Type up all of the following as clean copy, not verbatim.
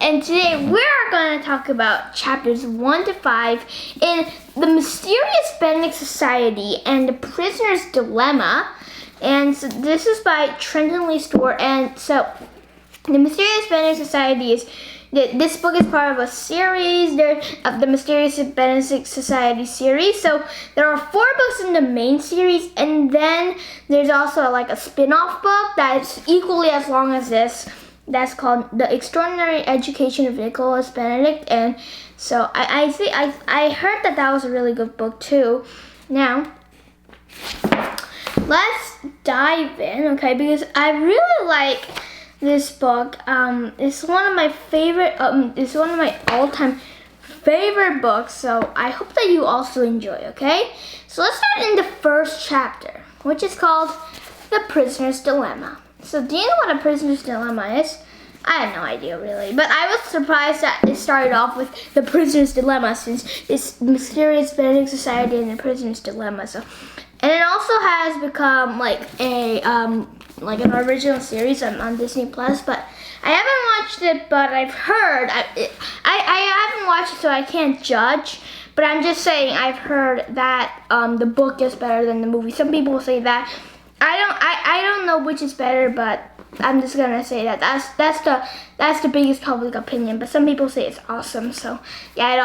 And today we're going to talk about chapters 1 to 5 in The Mysterious Benedict Society and The Prisoner's Dilemma. And so this is by Trenton Lee Stewart. And so The Mysterious Benedict Society is, this book is part of a series, of the Mysterious Benedict Society series. So there are 4 books in the main series, and then there's also like a spin-off book that's equally as long as this. That's called The Extraordinary Education of Nicholas Benedict. And so I heard that was a really good book too. Now, let's dive in, okay? Because I really like this book. It's one of my favorite. It's one of my all-time favorite books. So I hope that you also enjoy. Okay? So let's start in the first chapter, which is called The Prisoner's Dilemma. So do you know what a prisoner's dilemma is? I had no idea really, but I was surprised that it started off with the prisoner's dilemma, since it's Mysterious Benedict Society and the Prisoner's Dilemma. So, and it also has become like an original series on Disney Plus. But I haven't watched it, but I've heard. I haven't watched it, so I can't judge. But I'm just saying I've heard that the book is better than the movie. Some people say that. I don't know which is better, but I'm just gonna say that that's the biggest public opinion. But some people say it's awesome. So yeah, it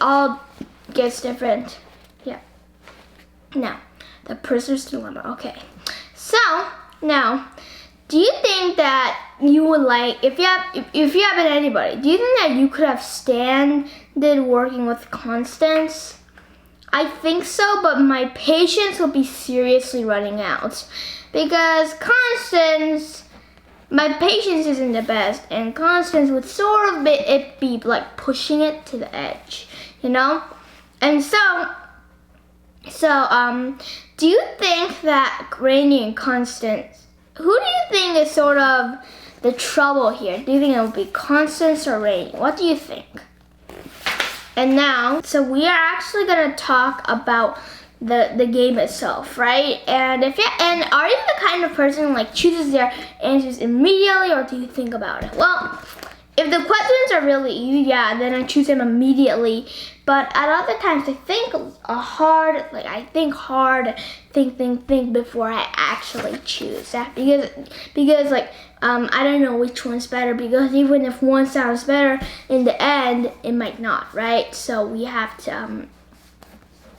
all gets different. Yeah. Now, The Prisoner's Dilemma. Okay. So now, do you think that you would like, if you have been anybody, do you think that you could have standed working with Constance? I think so, but my patience will be seriously running out, because Constance, my patience isn't the best, and Constance would sort of be like pushing it to the edge, you know? And so do you think that Rainy and Constance, who do you think is sort of the trouble here? Do you think it will be Constance or Rainy? What do you think? And now, so we are actually gonna talk about the game itself, right? And are you the kind of person who like chooses their answers immediately, or do you think about it? Well, if the questions are really easy, yeah, then I choose them immediately. But at other times, I think hard, think before I actually choose that, because like I don't know which one's better, because even if one sounds better, in the end it might not, right? So we have to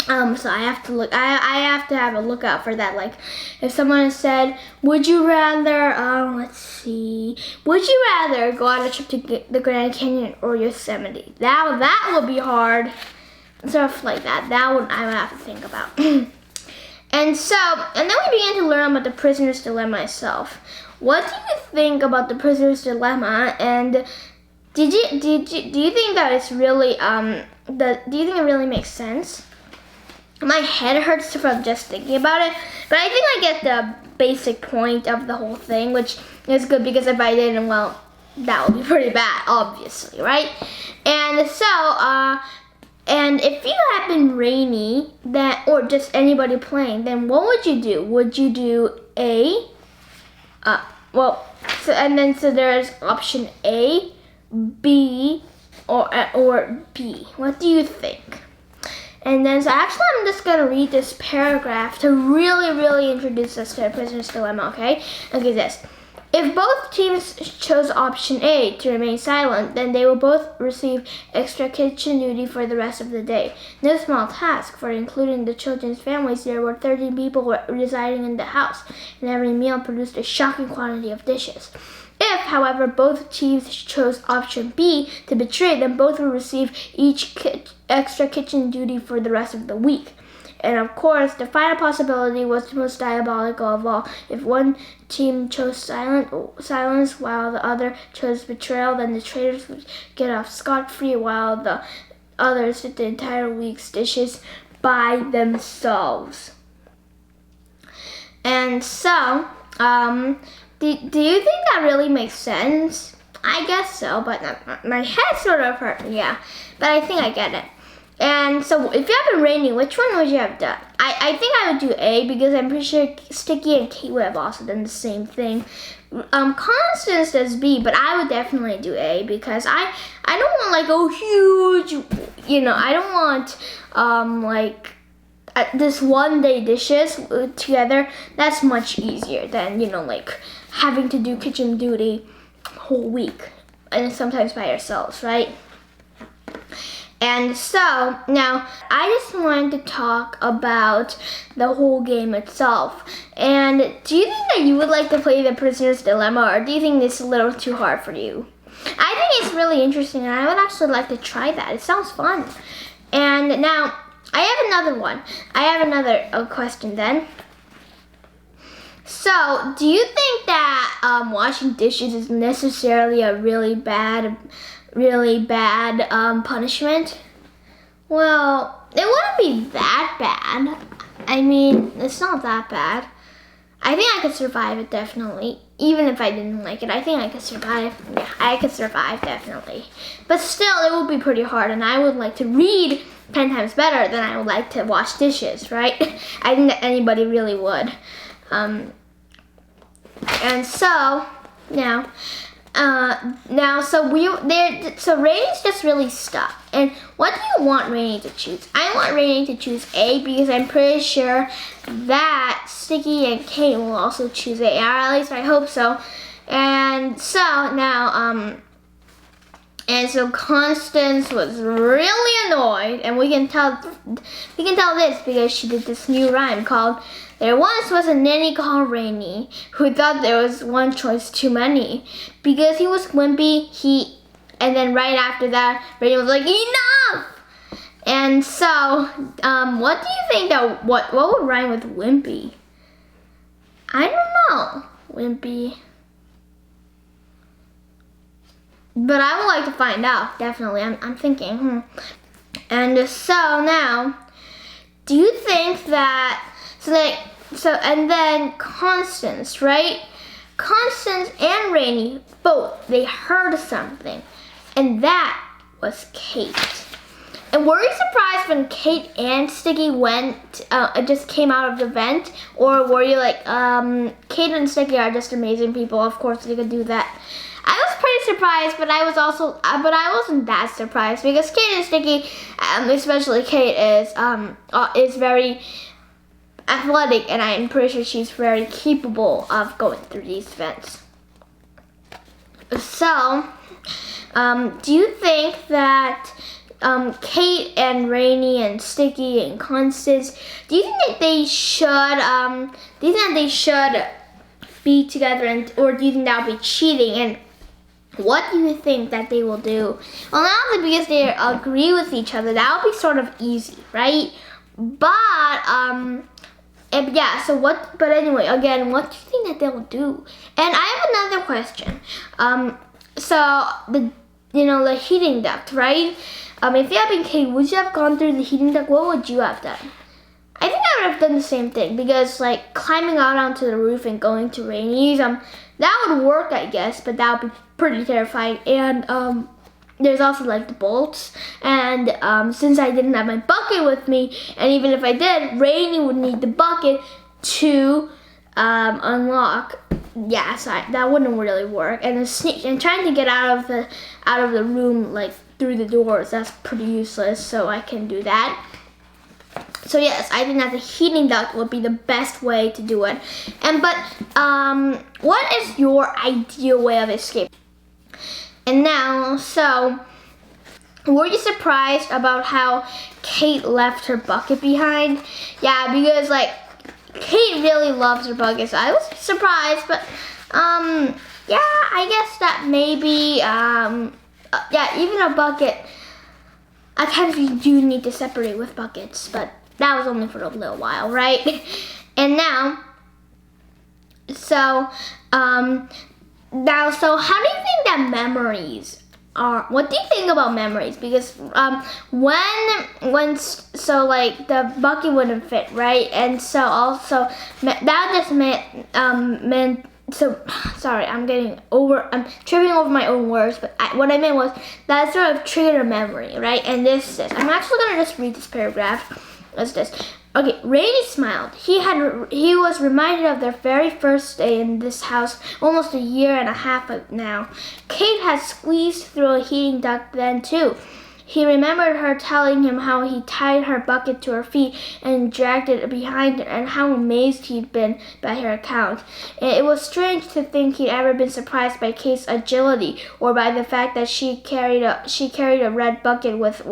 so I have to look. I have to have a lookout for that. Like, if someone said, "Would you rather?" Let's see. Would you rather go on a trip to the Grand Canyon or Yosemite? That would be hard. Stuff like that. I would have to think about. And then we began to learn about the prisoner's dilemma itself. What do you think about the prisoner's dilemma? And do you think that it's really do you think it really makes sense? My head hurts from just thinking about it, but I think I get the basic point of the whole thing, which is good, because if I didn't, well, that would be pretty bad, obviously, right? And so, and if you had been Rainy, or just anybody playing, then what would you do? Would you do A? So there's option A, B, or B. What do you think? And then, so actually I'm just going to read this paragraph to really introduce us to the prisoner's dilemma, okay? Okay, this. If both teams chose option A, to remain silent, then they will both receive extra kitchen duty for the rest of the day. No small task, for including the children's families, there were 13 people residing in the house, and every meal produced a shocking quantity of dishes. If, however, both teams chose option B to betray, then both will receive each extra kitchen duty for the rest of the week. And of course, the final possibility was the most diabolical of all. If one team chose silence while the other chose betrayal, then the traitors would get off scot-free while the others did the entire week's dishes by themselves. And so, do you think that really makes sense? I guess so, but my head sort of hurt, yeah. But I think I get it. And so, if you had been Rainy, which one would you have done? I think I would do A, because I'm pretty sure Sticky and Kate would have also done the same thing. Constance does B, but I would definitely do A, because I don't want huge, I don't want this one day dishes together. That's much easier than having to do kitchen duty whole week, and sometimes by yourselves, right? And so, now, I just wanted to talk about the whole game itself. And do you think that you would like to play the Prisoner's Dilemma, or do you think this is a little too hard for you? I think it's really interesting, and I would actually like to try that. It sounds fun. And now, I have another one. I have another question then. So, do you think that washing dishes is necessarily a really bad punishment? Well, it wouldn't be that bad. I mean, it's not that bad. I think I could survive it, definitely. Even if I didn't like it, I think I could survive. Yeah, I could survive, definitely. But still, it would be pretty hard, and I would like to read 10 times better than I would like to wash dishes, right? I think that anybody really would. And so, so Rainy's just really stuck. And what do you want Rainy to choose? I want Rainy to choose A, because I'm pretty sure that Sticky and Kate will also choose A, or at least I hope so. And so now, and so Constance was really annoyed, and we can tell this because she did this new rhyme called "There once was a nanny called Rainy, who thought there was one choice too many. Because he was wimpy, and then right after that, Rainy was like, enough!" And so, what do you think what would rhyme with wimpy? I don't know, wimpy. But I would like to find out, definitely. I'm thinking, And so now, do you think that, and then Constance, right? Constance and Rainy, both, they heard something. And that was Kate. And were you surprised when Kate and Sticky just came out of the vent? Or were you like, Kate and Sticky are just amazing people, of course they could do that. I was pretty surprised, but I wasn't that surprised, because Kate and Sticky, especially Kate, is very athletic, and I'm pretty sure she's very capable of going through these vents. So, do you think that Kate and Rainy and Sticky and Constance, do you think that they should be together, or do you think that would be cheating? And what do you think that they will do? Well, now because they agree with each other, that would be sort of easy, right? But but anyway, again, what do you think that they will do? And I have another question. So the heating duct, right? If you had been Kate, would you have gone through the heating duct? What would you have done? I think I would have done the same thing, because climbing out onto the roof and going to Rainy's, that would work, I guess, but that would be pretty terrifying. And there's also the bolts, and since I didn't have my bucket with me, and even if I did, Rainy would need the bucket to unlock. Yeah, so that wouldn't really work. And trying to get out of the room through the doors, that's pretty useless. So I can do that. So yes, I think that the heating duct would be the best way to do it. But what is your ideal way of escape? And now, so were you surprised about how Kate left her bucket behind? Yeah, because Kate really loves her bucket, so I was surprised. But yeah, I guess that maybe, yeah, even a bucket. At times you do need to separate with buckets, but that was only for a little while, right? And now, so how do you think that memories are? What do you think about memories? Because so like the bucket wouldn't fit, right? And so also that just meant. So, sorry, I'm tripping over my own words, but what I meant was that sort of triggered a memory, right? And this is, I'm actually gonna just read this paragraph. What's this? Okay, Rainy smiled. He was reminded of their very first day in this house almost a year and a half now. Kate had squeezed through a heating duct then too. He remembered her telling him how he tied her bucket to her feet and dragged it behind her, and how amazed he'd been by her account. And it was strange to think he'd ever been surprised by Kate's agility, or by the fact that she carried a red bucket with her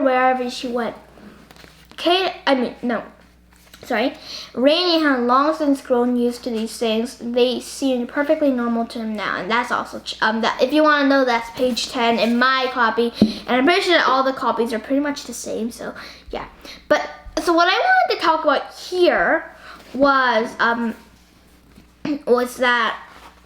wherever she went. Rainy had long since grown used to these things. They seemed perfectly normal to him now, and that's also that. If you want to know, that's page 10 in my copy, and I'm pretty sure that all the copies are pretty much the same. So yeah, but so what I wanted to talk about here was that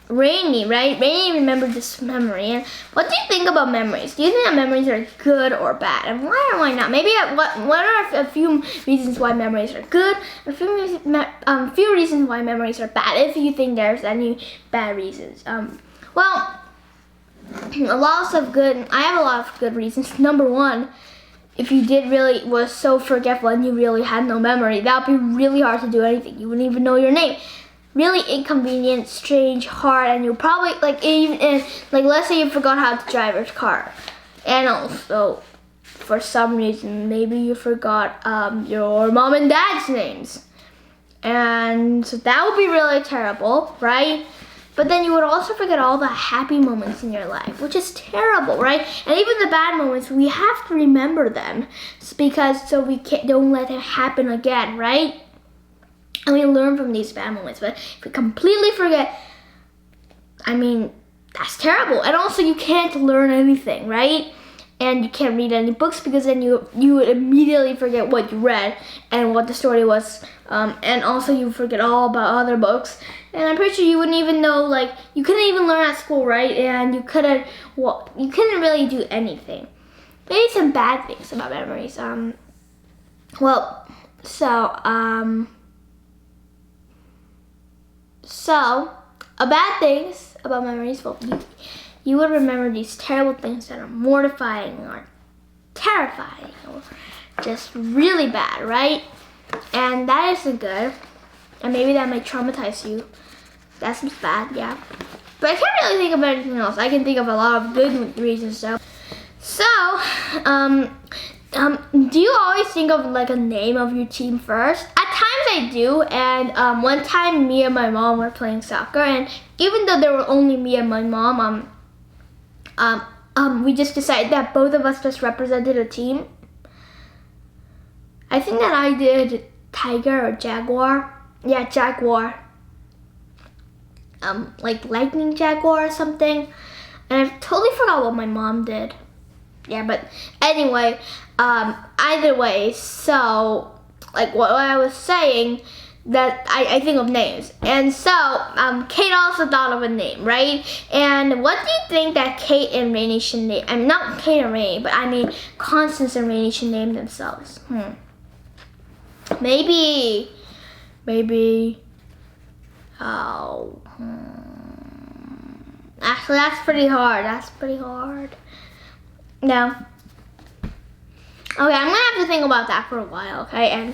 Rainy, right? Rainy remembered this memory. And what do you think about memories? Do you think that memories are good or bad? And why or why not? Maybe what are a few reasons why memories are good? A few reasons why memories are bad, if you think there's any bad reasons. Well, I have a lot of good reasons. Number one, if you was so forgetful and you really had no memory, that would be really hard to do anything. You wouldn't even know your name. Really inconvenient, strange, hard, and you'll probably let's say you forgot how to drive your car, and also for some reason maybe you forgot your mom and dad's names, and so that would be really terrible, right? But then you would also forget all the happy moments in your life, which is terrible, right? And even the bad moments, we have to remember them so we don't let it happen again, right? And we learn from these bad moments. But if we completely forget, that's terrible. And also you can't learn anything, right? And you can't read any books, because then you would immediately forget what you read and what the story was. And also you forget all about other books. And I'm pretty sure you wouldn't even know, you couldn't even learn at school, right? And you couldn't really do anything. Maybe some bad things about memories. So, bad things about memories, well, you would remember these terrible things that are mortifying or terrifying or just really bad, right? And that isn't good. And maybe that might traumatize you. That's bad, yeah. But I can't really think of anything else. I can think of a lot of good reasons, though. So, do you always think of a name of your team first? At times I do, and one time me and my mom were playing soccer, and even though there were only me and my mom, we just decided that both of us just represented a team. I think that I did Tiger or Jaguar. Yeah, Jaguar. Like Lightning Jaguar or something. And I totally forgot what my mom did. Yeah, but anyway, either way, so, what I was saying, that I think of names. And so, Kate also thought of a name, right? And what do you think that Kate and Rainy should name? Not Kate and Rainy, but Constance and Rainy should name themselves. Maybe, actually, that's pretty hard. No. Okay, I'm gonna have to think about that for a while, okay?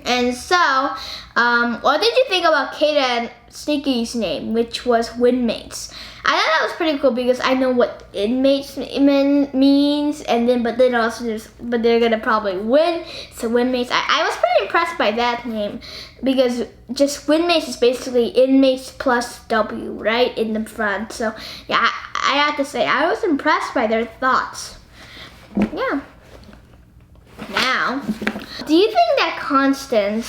And so, what did you think about Kate and Sneaky's name, which was Windmates? I thought that was pretty cool because I know what inmates means, but they're gonna probably win. So Windmates, I was pretty impressed by that name because just Windmates is basically inmates plus W, right, in the front. So yeah, I have to say I was impressed by their thoughts. Yeah. Now, do you think that Constance,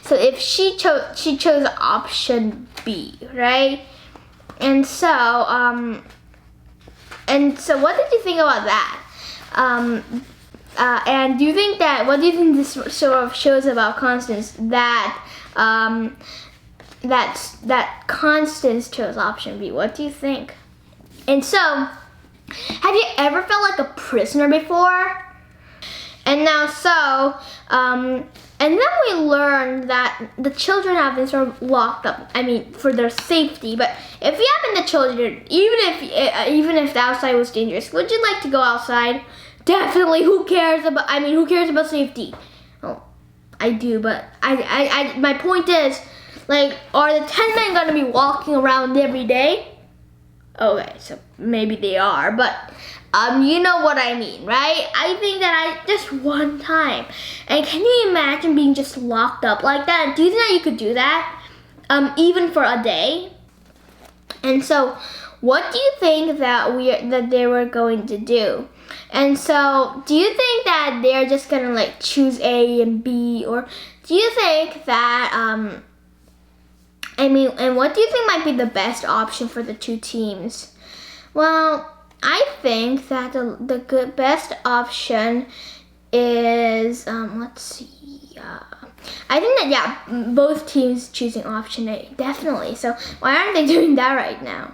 so if she chose option B, right? and so what did you think about that? And do you think that, what do you think this sort of shows about Constance, that that Constance chose option B? What do you think? And so, have you ever felt like a prisoner before? And now and then we learned that the children have been sort of locked up, I mean, for their safety. But if you happen the children, even if the outside was dangerous, would you like to go outside? Definitely. Who cares about safety? Oh, I do, but my point is, like, are the 10 men gonna be walking around every day? Okay, so maybe they are, but you know what I mean, right? I think that just one time. And can you imagine being just locked up like that? Do you think that you could do that? Even for a day? And so, what do you think that they were going to do? And so, do you think that they're just gonna like choose A and B, or do you think that and what do you think might be the best option for the two teams? Well, I think that the best option is let's see. I think that both teams choosing option A, definitely. So why aren't they doing that right now?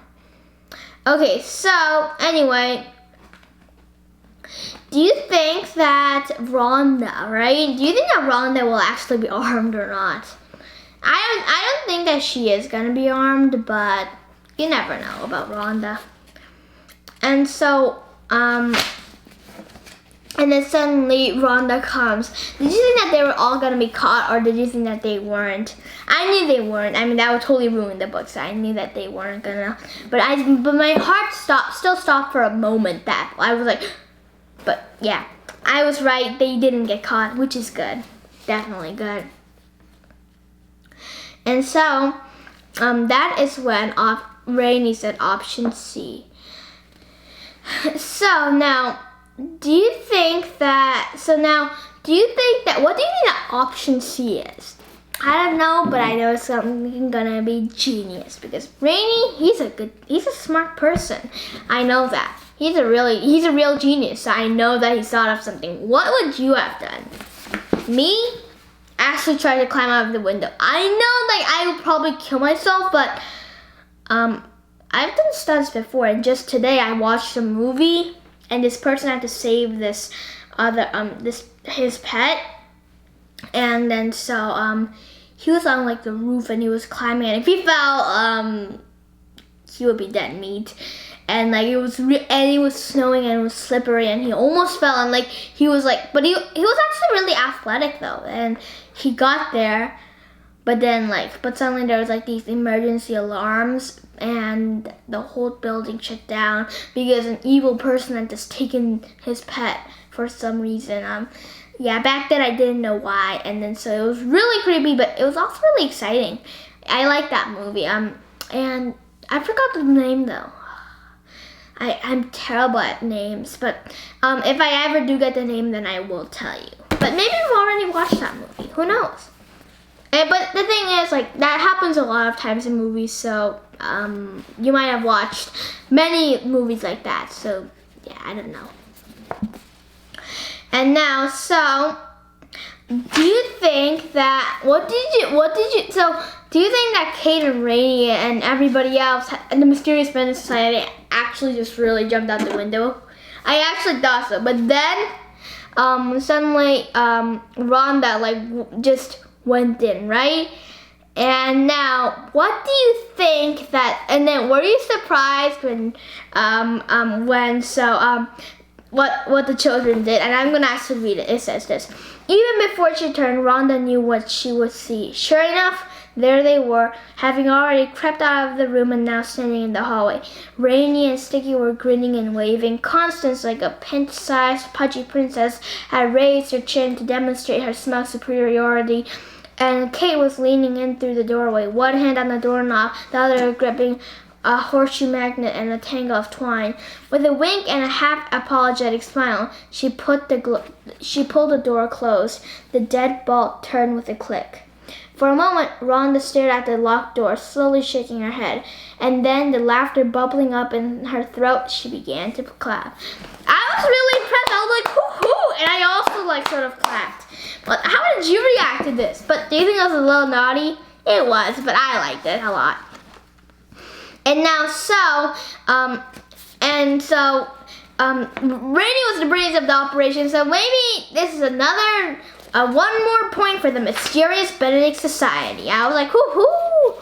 Okay, so anyway, do you think that Rhonda, right? Do you think that Rhonda will actually be armed or not? I don't think that she is gonna be armed, but you never know about Rhonda. And so, and then suddenly Rhonda comes. Did you think that they were all gonna be caught, or did you think that they weren't? I knew they weren't. I mean, that would totally ruin the book, so I knew that they weren't gonna. But my heart still stopped for a moment. That I was like, but yeah, I was right. They didn't get caught, which is good, definitely good. And so, that is when Rainey said option C. So now, what do you think that option C is? I don't know, but I know it's something gonna be genius, because Rainey, he's a smart person. I know that. He's a real genius. So I know that he thought of something. What would you have done? Me? Actually try to climb out of the window. I know that I would probably kill myself, but I've done stunts before, and just today I watched a movie, and this person had to save his pet, and then so he was on like the roof and he was climbing, and if he fell, he would be dead meat. And like it was snowing and it was slippery, and he almost fell, and like he was actually really athletic though, and he got there, but suddenly there was like these emergency alarms, and the whole building shut down because an evil person had just taken his pet for some reason. Back then I didn't know why, and then so it was really creepy, but it was also really exciting. I like that movie. And I forgot the name though. I'm terrible at names, but if I ever do get the name, then I will tell you. But maybe you've already watched that movie. Who knows? But the thing is, like, that happens a lot of times in movies, so you might have watched many movies like that. So yeah, I don't know. And now, so do you think that do you think that Kate and Rainey and everybody else and the Mysterious Men in Society actually just really jumped out the window? I actually thought so, but then suddenly Rhonda just went in, right? And now, what do you think that? And then, were you surprised what the children did? And I'm gonna actually read it. It says this: even before she turned, Rhonda knew what she would see. Sure enough, there they were, having already crept out of the room and now standing in the hallway. Rainey and Sticky were grinning and waving. Constance, like a pinch-sized, pudgy princess, had raised her chin to demonstrate her smell superiority. And Kate was leaning in through the doorway, one hand on the doorknob, the other gripping a horseshoe magnet and a tangle of twine. With a wink and a half-apologetic smile, she pulled the door closed. The deadbolt turned with a click. For a moment, Rhonda stared at the locked door, slowly shaking her head. And then, the laughter bubbling up in her throat, she began to clap. I was really impressed. I was like, hoo-hoo! And I also, like, sort of clapped. But how did you react to this? But do you think it was a little naughty? It was, but I liked it a lot. And now, Rainy was the brains of the operation, so maybe this is another, one more point for the mysterious Benedict Society. I was like, hoo-hoo!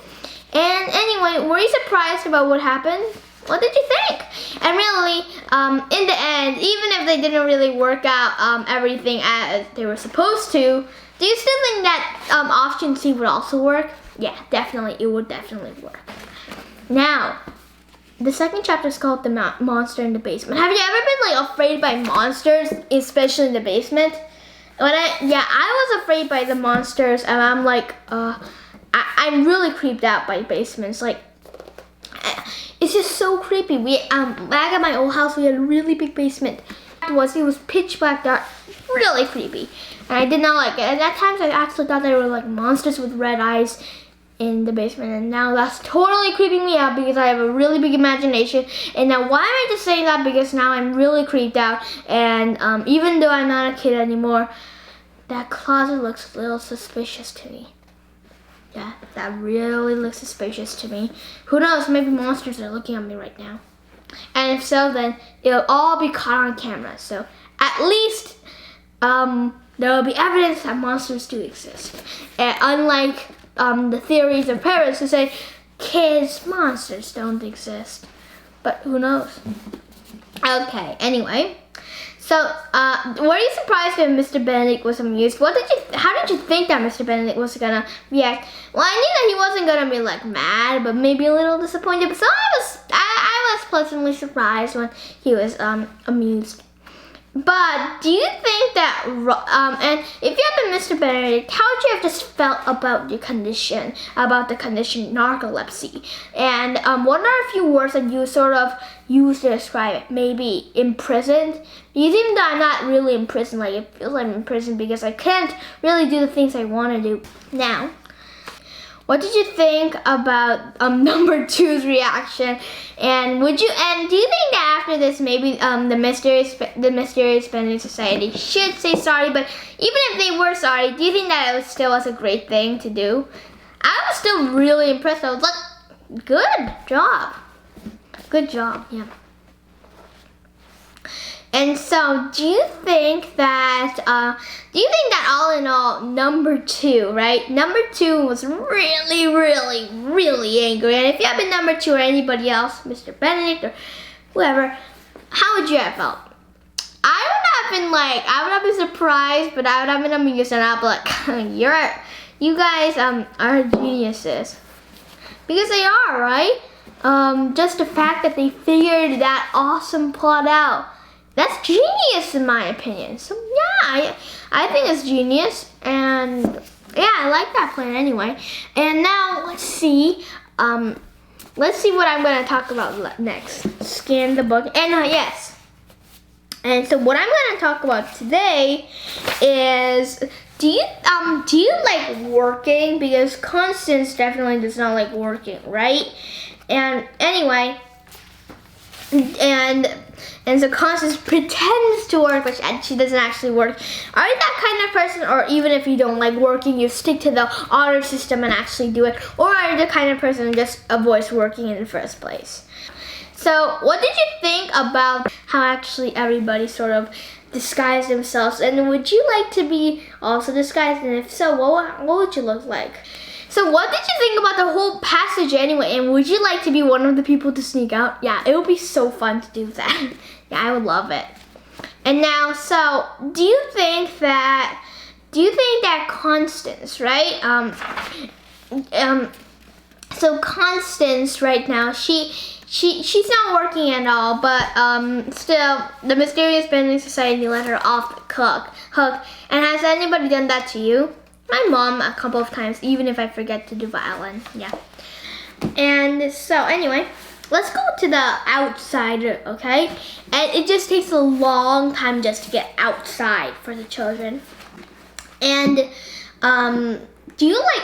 And anyway, were you surprised about what happened? What did you think? And really, in the end, even if they didn't really work out everything as they were supposed to, do you still think that option C would also work? Yeah, definitely, it would definitely work. Now, the second chapter is called The Monster in the Basement. Have you ever been like afraid by monsters, especially in the basement? I was afraid by the monsters, and I'm like, I'm really creeped out by basements. Like, it's just so creepy. Back at my old house, we had a really big basement. It was pitch black dark, really creepy, and I did not like it. At that time, I actually thought there were like monsters with red eyes in the basement, and now that's totally creeping me out because I have a really big imagination. And now why am I just saying that? Because now I'm really creeped out, and even though I'm not a kid anymore, that closet looks a little suspicious to me. Yeah, that really looks suspicious to me. Who knows, maybe monsters are looking at me right now. And if so, then it'll all be caught on camera. So at least there will be evidence that monsters do exist. And unlike the theories of parents who say kids, monsters don't exist. But who knows? Okay, anyway. So, were you surprised when Mr. Benedict was amused? How did you think that Mr. Benedict was gonna react? Well, I knew that he wasn't gonna be like mad, but maybe a little disappointed. But so I was pleasantly surprised when he was amused. But do you think that, and if you had been Mr. Benedict, how would you have just felt about the condition narcolepsy? And what are a few words that you sort of use to describe it? Maybe imprisoned? Because even though I'm not really in prison, like it feels like I'm in prison because I can't really do the things I want to do now. What did you think about number 2's reaction? And do you think that after this, maybe the mysterious Benedict Society should say sorry? But even if they were sorry, do you think that it still was a great thing to do? I was still really impressed. I was like, good job, yeah. And so, do you think that all in all, number 2, right? Number 2 was really, really, really angry. And if you had been number 2 or anybody else, Mr. Benedict or whoever, how would you have felt? I would have been surprised, but I would have been amused, and I'd be like, you guys are geniuses. Because they are, right? Just the fact that they figured that awesome plot out. That's genius in my opinion. So yeah, I think it's genius, and yeah, I like that plan anyway. And now let's see what I'm going to talk about next. Scan the book, and yes. And so what I'm going to talk about today is, do you like working? Because Constance definitely does not like working, right? And anyway, and so Constance pretends to work, but she doesn't actually work. Are you that kind of person, or even if you don't like working, you stick to the honor system and actually do it? Or are you the kind of person who just avoids working in the first place? So what did you think about how actually everybody sort of disguised themselves? And would you like to be also disguised? And if so, what would you look like? So what did you think about the whole passage anyway? And would you like to be one of the people to sneak out? Yeah, it would be so fun to do that. Yeah, I would love it. And now, so do you think that Constance, right? So Constance right now, she's not working at all, but still, the mysterious Benedict Society let her off the hook. And has anybody done that to you? My mom a couple of times, even if I forget to do violin. Yeah. And so anyway, let's go to the outsider, okay? And it just takes a long time just to get outside for the children. And do you like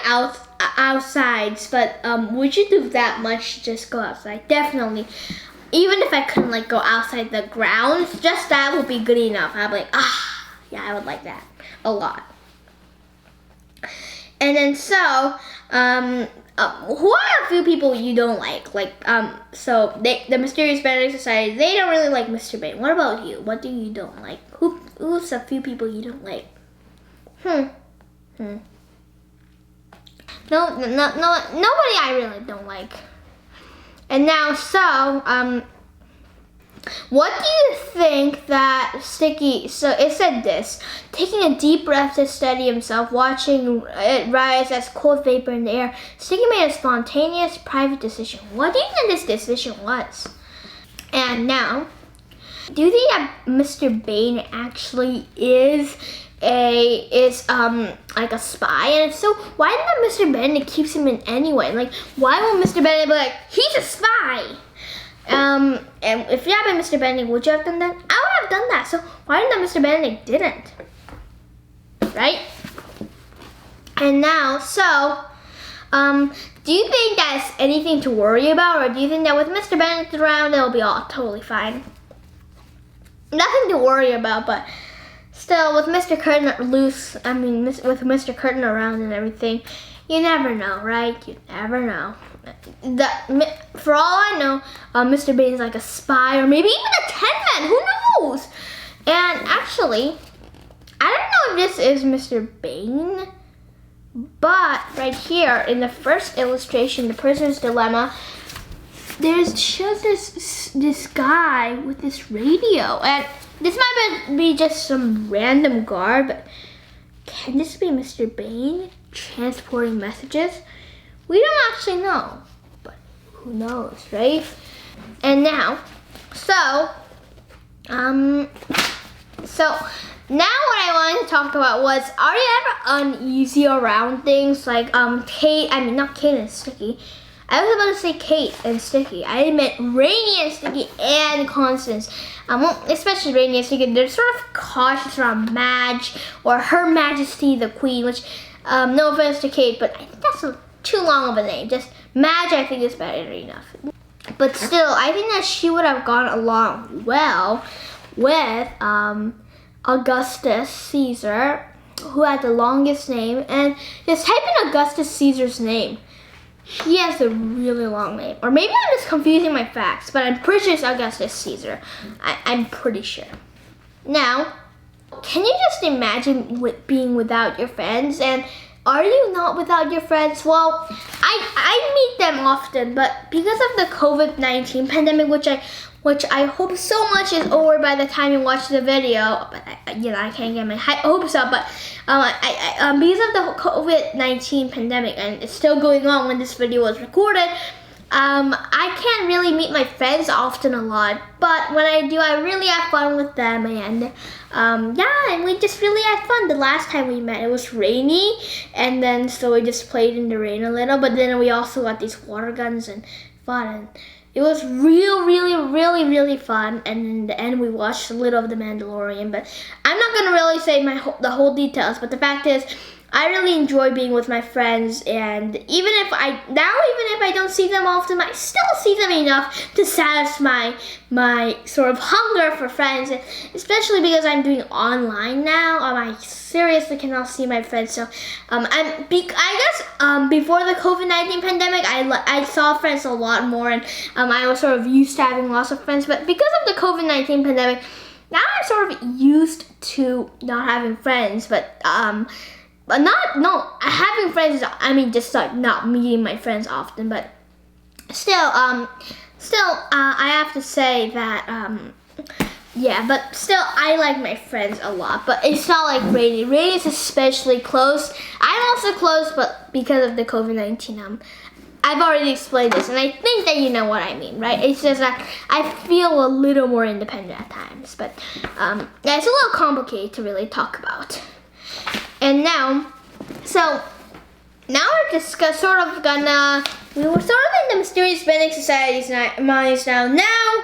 outsides? But would you do that much to just go outside? Definitely. Even if I couldn't like go outside the grounds, just that would be good enough. I'd be like, yeah, I would like that a lot. And then so, who are a few people you don't like? So the Mysterious Benedict Society, they don't really like Mr. Bane. What about you? What do you don't like? Who's a few people you don't like? No, nobody I really don't like. And now, so, what do you think that Sticky, so it said this, taking a deep breath to steady himself, watching it rise as cold vapor in the air, Sticky made a spontaneous private decision. What do you think this decision was? And now, do you think that Mr. Bane actually is like a spy? And if so, why did Mr. Benedict keeps him in anyway? Like, why will Mr. Benedict be like, he's a spy? And if you had been Mr. Benedict, would you have done that? I would have done that. So why did Mr. Benedict didn't? Right? And now, so, do you think that's anything to worry about, or do you think that with Mr. Benedict around, it'll be all totally fine? Nothing to worry about, but still, with Mr. Curtin with Mr. Curtin around and everything, you never know, right? You never know. For all I know, Mr. Bane's like a spy, or maybe even a 10-man. Who knows? And actually, I don't know if this is Mr. Bane, but right here in the first illustration, The Prisoner's Dilemma, there's just this guy with this radio, and this might be just some random guard, but can this be Mr. Bane transporting messages? We don't actually know, but who knows, right? And now, so now what I wanted to talk about was, are you ever uneasy around things like not Kate and Sticky. I was about to say Kate and Sticky. I meant Rainy and Sticky and Constance. Especially Rainy and Sticky. They're sort of cautious around Madge or Her Majesty the Queen, which, no offense to Kate, but I think that's too long of a name. Just Madge, I think, is better enough. But still, I think that she would have gone along well with Augustus Caesar, who had the longest name. And just type in Augustus Caesar's name. He has a really long name. Or maybe I'm just confusing my facts, but I'm pretty sure it's Augustus Caesar. I'm pretty sure. Now, can you just imagine being without your friends? And are you not without your friends? Well, I meet them often, but because of the COVID-19 pandemic, which I hope so much is over by the time you watch the video, but I can't get my hopes up. But because of the COVID-19 pandemic, and it's still going on when this video was recorded, I can't really meet my friends often a lot. But when I do, I really have fun with them, and and we just really had fun. The last time we met, it was rainy, and then so we just played in the rain a little. But then we also got these water guns and fun. And it was really fun, and in the end we watched a little of The Mandalorian, but I'm not gonna really say the whole details, but the fact is, I really enjoy being with my friends, and even if I don't see them often, I still see them enough to satisfy my sort of hunger for friends, especially because I'm doing online now. I seriously cannot see my friends, so I guess before the COVID-19 pandemic, I saw friends a lot more, and I was sort of used to having lots of friends, but because of the COVID-19 pandemic, now I'm sort of used to not having friends, but having friends, I mean, just like not meeting my friends often, but still, I have to say that, but still, I like my friends a lot, but it's not like Rainy. Rainy's especially close. I'm also close, but because of the COVID-19, I've already explained this, and I think that you know what I mean, right? It's just that I feel a little more independent at times, but it's a little complicated to really talk about. And now, we're just we were sort of in the Mysterious Benedict Society's minds now. Now,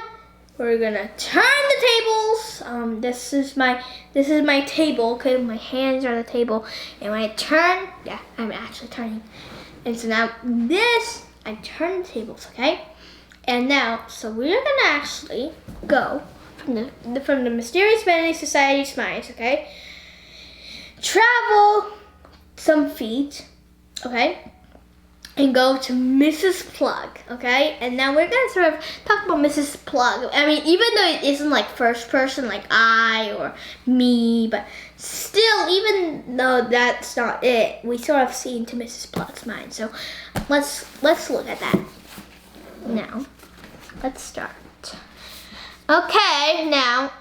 we're gonna turn the tables. This is my table, okay? My hands are on the table. And when I turn, yeah, I'm actually turning. And so now I turn the tables, okay? And now, so we're gonna actually go from the Mysterious Benedict Society's minds, okay? Travel some feet, okay? And go to Mrs. Plug, okay? And now we're gonna sort of talk about Mrs. Plug. I mean, even though it isn't like first person like I or me, but still, even though that's not it, we sort of see into Mrs. Plug's mind. So let's look at that. Now, let's start. Okay, now,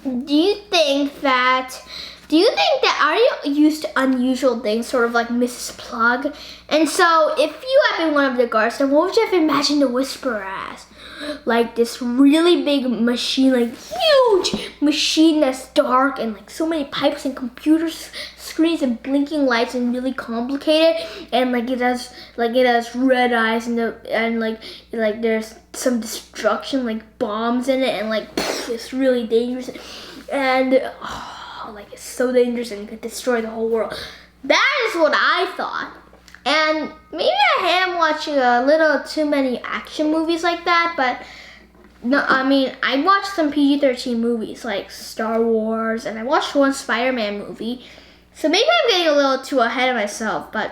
do you think that are you used to unusual things, sort of like Mrs. Plug? And so, if you had been one of the guards, then what would you have imagined the Whisperer as? Like this really big machine, like huge machine that's dark and like so many pipes and computer screens and blinking lights and really complicated, and like it has red eyes and like there's some destruction, like bombs in it, and like it's really dangerous and like it's so dangerous and it could destroy the whole world. That is what I thought. And maybe I am watching a little too many action movies like that, but no, I mean, I watched some PG-13 movies like Star Wars, and I watched one Spider-Man movie. So maybe I'm getting a little too ahead of myself, but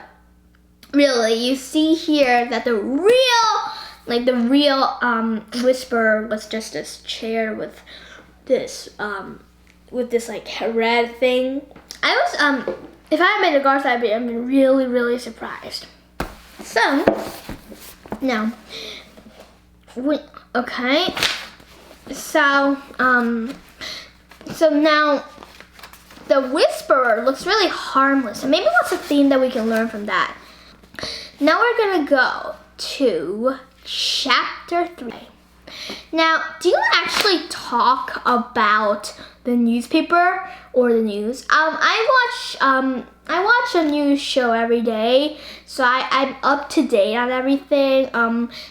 really, you see here that the real Whisperer was just this chair with this like red thing. I was if I had made a guard, I'd been really, really surprised. So now, okay. So now the Whisperer looks really harmless, and maybe that's a theme that we can learn from that. Now we're gonna go to chapter 3. Now, do you actually talk about the newspaper or the news? I watch a news show every day, so I'm up to date on everything.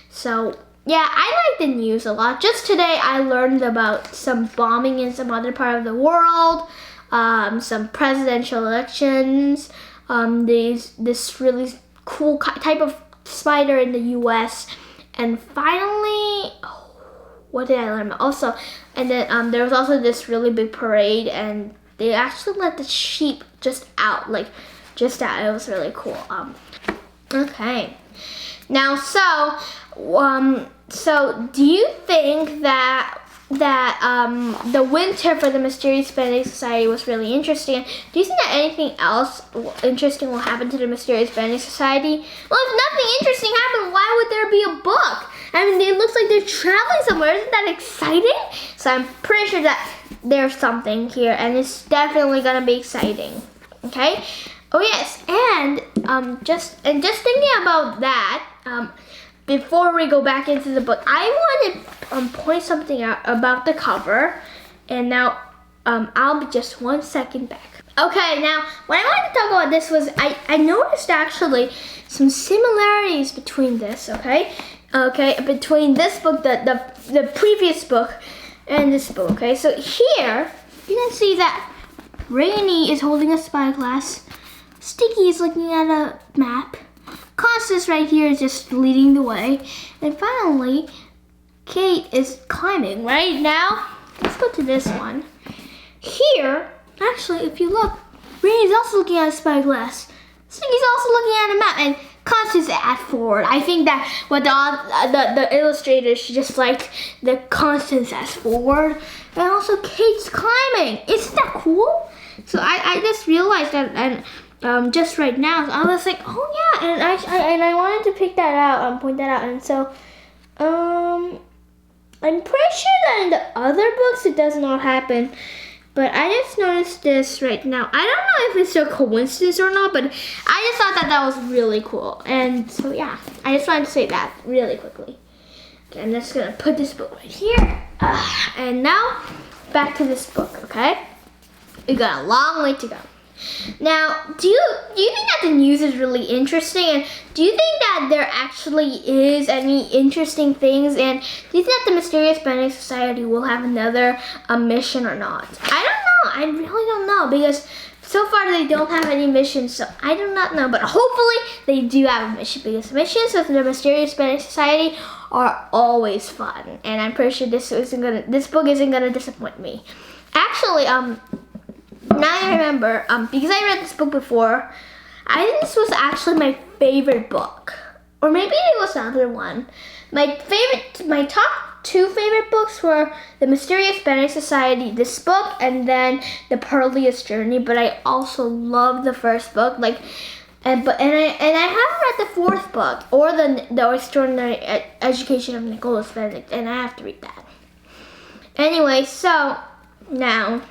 So yeah, I like the news a lot. Just today, I learned about some bombing in some other part of the world, some presidential elections, this really cool type of spider in the U.S., and finally, what did I learn about? Also, and then there was also this really big parade, and they actually let the sheep just out. It was really cool. Okay. Now, so do you think that the winter for the Mysterious Benedict Society was really interesting? Do you think that anything else interesting will happen to the Mysterious Benedict Society? Well, if nothing interesting happened, why would there be a book? I mean, it looks like they're traveling somewhere. Isn't that exciting? So I'm pretty sure that there's something here, and it's definitely gonna be exciting. Okay? Oh yes, and just thinking about that, before we go back into the book, I want to point something out about the cover, and now I'll be just 1 second back. Okay, now what I wanted to talk about this was I noticed actually some similarities between this. Okay, between this book, the previous book, and this book. Okay, so here you can see that Rainy is holding a spyglass, Sticky is looking at a map, Constance right here is just leading the way, and finally Kate is climbing. Right now, let's go to this one. Here, actually, if you look, Rainy's also looking at a spyglass, Sticky's also looking at a map, and Constance at forward. I think that what the illustrator, she just liked the Constance as forward, and also Kate's climbing. Isn't that cool? So I just realized that, and just right now, I was like, oh yeah, and I wanted to pick that out, point that out, and so I'm pretty sure that in the other books it does not happen. But I just noticed this right now. I don't know if it's a coincidence or not, but I just thought that that was really cool. And so yeah, I just wanted to say that really quickly. Okay, I'm just gonna put this book right here. And now, back to this book, okay? We got a long way to go. Now, do you think that the news is really interesting? And do you think that there actually is any interesting things? And do you think that the Mysterious Benedict Society will have another mission or not? I don't know. I really don't know because so far they don't have any missions, so I do not know. But hopefully they do have a mission because missions with the Mysterious Benedict Society are always fun. And I'm pretty sure this book isn't gonna disappoint me. Actually, now I remember, because I read this book before, I think this was actually my favorite book. Or maybe it was another one. My top 2 favorite books were The Mysterious Benedict Society, this book, and then The Pearliest Journey. But I also love the first book. I haven't read the 4th book or the Extraordinary Education of Nicholas Benedict, and I have to read that. Anyway, so now,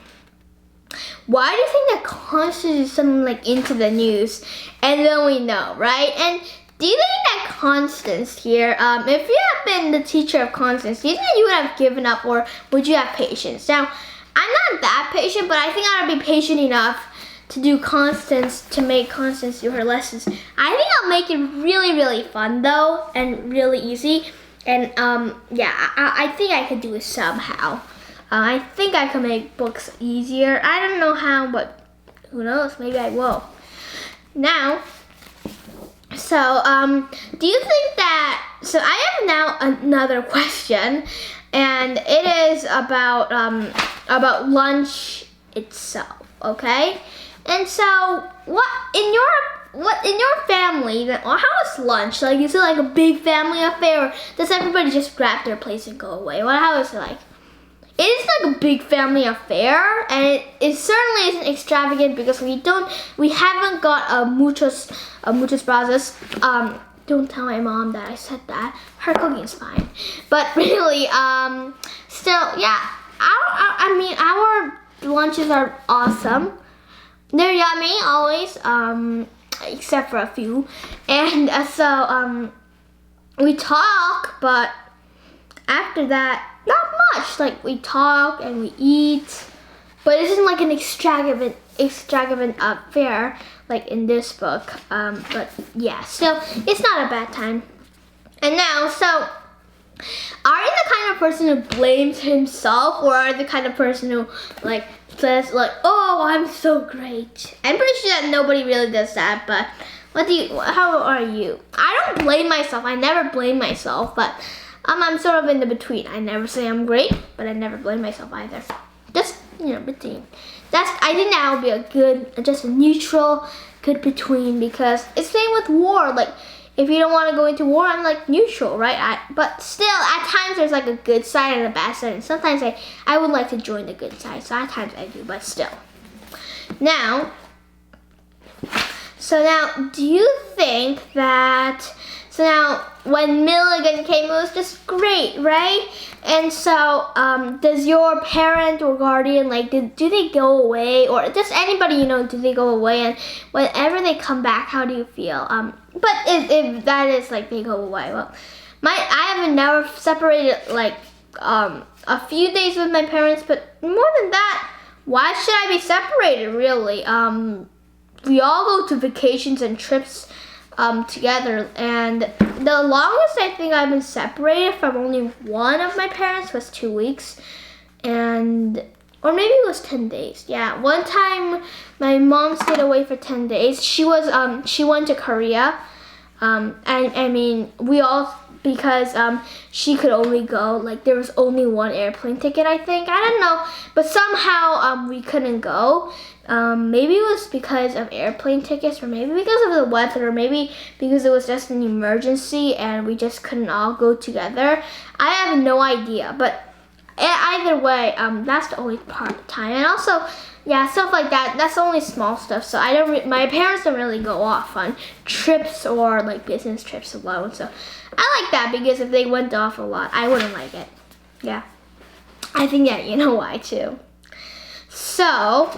why do you think that Constance is something like into the news? And then we know, right? And do you think that Constance here, if you had been the teacher of Constance, do you think that you would have given up or would you have patience? Now, I'm not that patient, but I think I would be patient enough to make Constance do her lessons. I think I'll make it really, really fun though, and really easy. And I think I could do it somehow. I think I can make books easier. I don't know how, but who knows? Maybe I will. Now, so do you think that? So I have now another question, and it is about lunch itself. Okay, and so what in your family? How is lunch? Like, is it like a big family affair, or does everybody just grab their plates and go away? How is it like? It is like a big family affair, and it certainly isn't extravagant because we haven't got muchos brazos. Don't tell my mom that I said that. Her cooking is fine, but really, still, yeah. Our lunches are awesome. They're yummy always, except for a few, and we talk, but after that, not much. Like, we talk and we eat, but it isn't like an extravagant affair like in this book. But yeah, still, it's not a bad time. And now, so, are you the kind of person who blames himself, or are you the kind of person who says oh, I'm so great? I'm pretty sure that nobody really does that, but how are you? I don't blame myself. I never blame myself, but I'm sort of in the between. I never say I'm great, but I never blame myself either. Just, between. I think that would be a neutral, good between, because it's same with war. Like, if you don't want to go into war, I'm like neutral, right? But still, at times there's like a good side and a bad side, and sometimes I would like to join the good side. So at times I do, but still. Now, do you think that? So now, when Milligan came, it was just great, right? And so, does your parent or guardian, do they go away? Or just anybody do they go away? And whenever they come back, how do you feel? But if that is, they go away, well, I have never separated, a few days with my parents, but more than that, why should I be separated, really? We all go to vacations and trips together, and the longest I think I've been separated from only one of my parents was 2 weeks, or maybe it was 10 days. Yeah, one time my mom stayed away for 10 days. She went to Korea, because she could only go, there was only one airplane ticket, I think. I don't know, but somehow we couldn't go. Maybe it was because of airplane tickets, or maybe because of the weather, or maybe because it was just an emergency and we just couldn't all go together. I have no idea, but either way, that's the only part of the time. And also, yeah, stuff like that, that's only small stuff, so my parents don't really go off on trips or business trips alone, so I like that, because if they went off a lot, I wouldn't like it. Yeah, I think you know why too. So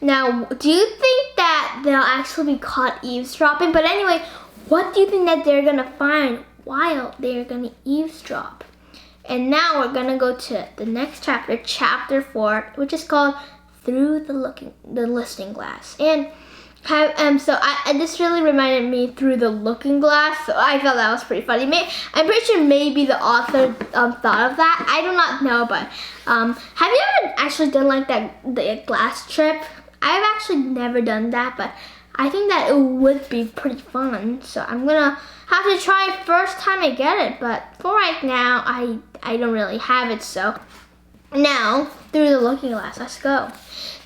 now, do you think that they'll actually be caught eavesdropping? But anyway, what do you think that they're gonna find while they're gonna eavesdrop? And now we're gonna go to the next chapter, chapter 4, which is called through the looking glass. And this really reminded me through the looking glass. So I thought that was pretty funny. I'm pretty sure maybe the author thought of that. I do not know, but have you ever actually done like the glass trip? I've actually never done that, but I think that it would be pretty fun. So I'm gonna have to try it first time I get it. But for right now, I don't really have it. So now through the looking glass, let's go.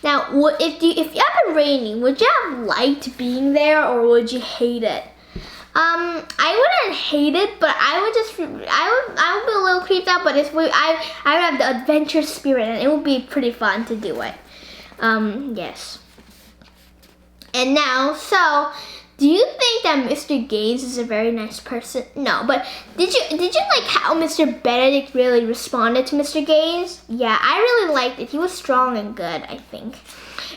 Now, if you had been raining, would you have liked being there or would you hate it? I wouldn't hate it, but I would be a little creeped out. But I would have the adventure spirit, and it would be pretty fun to do it. Yes. And now, so do you think that Mr. Gaines is a very nice person? No, but did you like how Mr. Benedict really responded to Mr. Gaines? Yeah, I really liked it. He was strong and good, I think.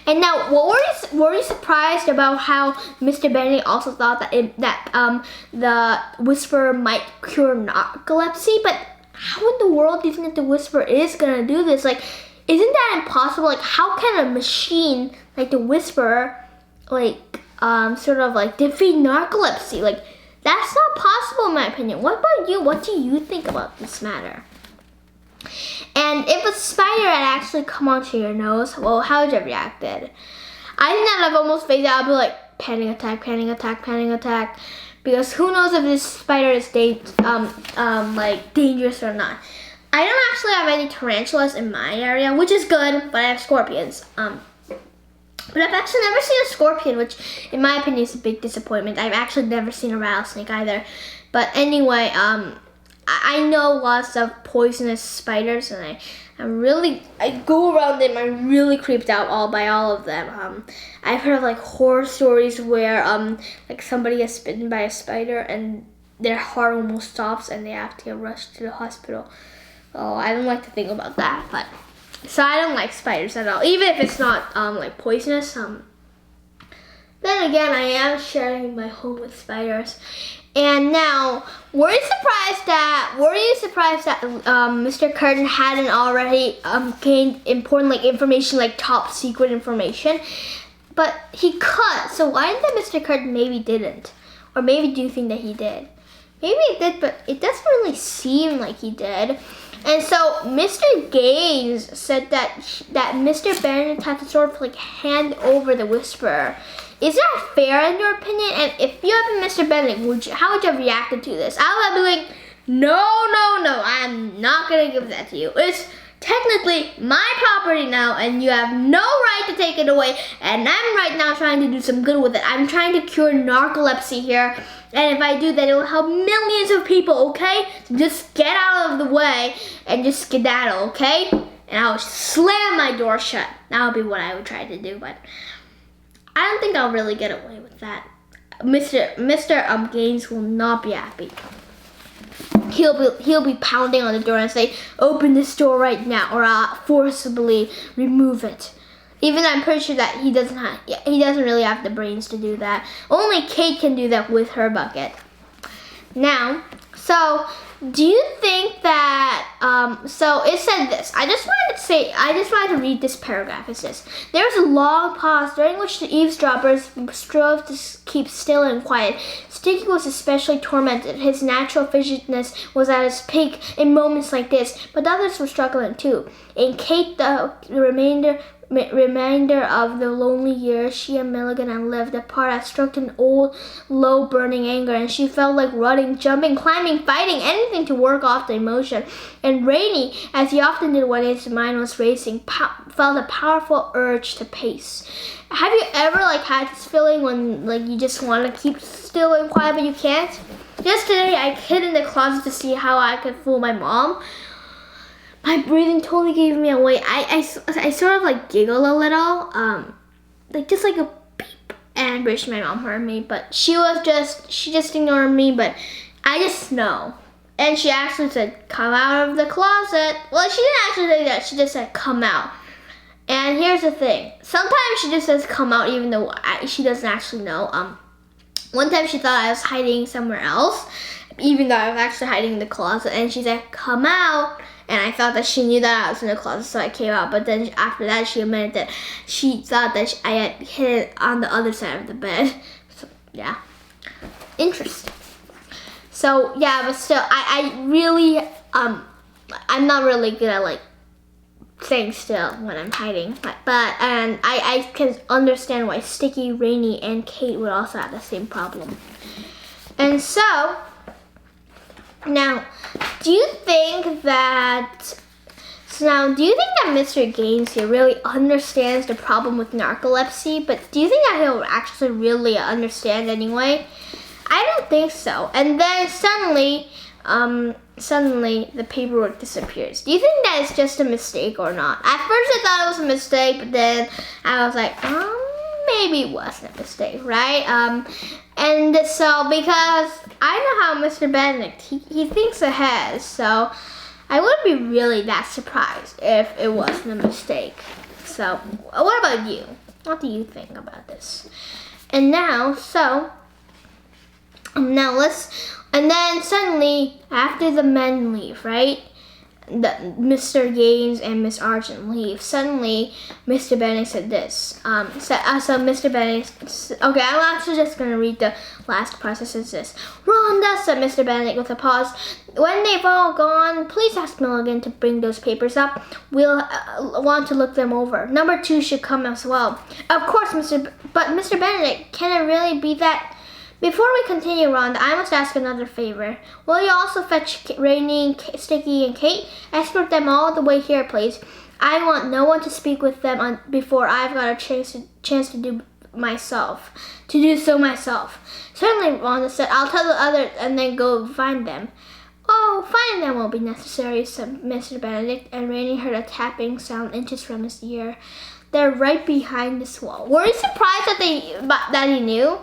And now, were you surprised about how Mr. Benedict also thought that the Whisperer might cure narcolepsy? But how in the world do you think that the Whisperer is gonna do this? Like, isn't that impossible? Like, how can a machine like the Whisperer sort of like defeat narcolepsy? Like, that's not possible in my opinion. What about you? What do you think about this matter? And if a spider had actually come onto your nose, well, how would you have reacted? I think that I've almost phased out. I'd be like, panic attack, panic attack, panic attack. Because who knows if this spider is dangerous or not. I don't actually have any tarantulas in my area, which is good, but I have scorpions. But I've actually never seen a scorpion, which in my opinion is a big disappointment. I've actually never seen a rattlesnake either. But anyway, I know lots of poisonous spiders, and I go around them. I'm really creeped out by all of them. I've heard of like horror stories where like somebody gets bitten by a spider and their heart almost stops and they have to get rushed to the hospital. Oh, I don't like to think about that, but so I don't like spiders at all, even if it's not like poisonous. Then again, I am sharing my home with spiders. And now, were you surprised that Mr. Curtin hadn't already gained important information, like top secret information? But he could. So why did Mr. Curtin maybe didn't? Or maybe do you think that he did? Maybe he did, but it doesn't really seem like he did. And so Mr. Gaines said that Mr. Benedict had to sort of like hand over the Whisperer. Is that fair in your opinion? And if you had been Mr. Benedict, how would you have reacted to this? I would have been like, no, I'm not gonna give that to you. It's technically my property now, and you have no right to take it away. And I'm right now trying to do some good with it. I'm trying to cure narcolepsy here. And if I do that, it will help millions of people, okay? So just get out of the way and just skedaddle, okay? And I'll slam my door shut. That would be what I would try to do, but I don't think I'll really get away with that. Mr. Gaines will not be happy. He'll be pounding on the door and say, open this door right now, or I'll forcibly remove it. Even I'm pretty sure that he doesn't really have the brains to do that. Only Kate can do that with her bucket. Now, so do you think that so it said this. I just wanted to read this paragraph. It says, there was a long pause during which the eavesdroppers strove to keep still and quiet. Sticky was especially tormented. His natural fidgetiness was at its peak in moments like this, but others were struggling too. In Kate, the reminder of the lonely years she and Milligan had lived apart had struck an old, low, burning anger, and she felt like running, jumping, climbing, fighting, anything to work off the emotion. And Rainey, as he often did when his mind was racing, felt a powerful urge to pace. Have you ever had this feeling when you just want to keep still and quiet but you can't? Just today, I hid in the closet to see how I could fool my mom. My breathing totally gave me away. I sort of giggled a little, just like a beep. And I wish my mom heard me, but she just ignored me, but I just know. And she actually said, come out of the closet. Well, she didn't actually say that, she just said, come out. And here's the thing. Sometimes she just says come out even though she doesn't actually know. One time she thought I was hiding somewhere else, even though I was actually hiding in the closet, and she said, come out. and I thought that she knew that I was in the closet, so I came out. But then after that, she admitted that she thought that I had hid it on the other side of the bed. So yeah, interesting. So yeah, but still, I really I'm not really good at like staying still when I'm hiding, and I can understand why Sticky, Rainy, and Kate would also have the same problem. And so now, do you think that Mr. Gaines here really understands the problem with narcolepsy? But do you think that he'll actually really understand anyway? I don't think so. And then suddenly the paperwork disappears. Do you think that it's just a mistake or not? At first I thought it was a mistake, but then I was like, maybe it wasn't a mistake, right? And so because I know how Mr. Benedict, he thinks ahead, so I wouldn't be really that surprised if it wasn't a mistake. So what about you? What do you think about this? And now, and then suddenly, after the men leave, right? Mr. Gaines and Miss Argent leave. Suddenly, Mr. Benedict said this. So Mr. Benedict, okay, I'm actually just going to read the last part. It says this. Rhonda, said Mr. Benedict with a pause. When they've all gone, please ask Milligan to bring those papers up. We'll want to look them over. Number 2 should come as well. Of course, but Mr. Benedict, can it really be that? Before we continue, Rhonda, I must ask another favor. Will you also fetch Rainy, Sticky, and Kate? Escort them all the way here, please. I want no one to speak with them before I've got a chance to do so myself. Certainly, Rhonda said. I'll tell the others and then go find them. Oh, finding them won't be necessary, said Mr. Benedict, and Rainy heard a tapping sound inches from his ear. They're right behind this wall. Were you surprised that he knew?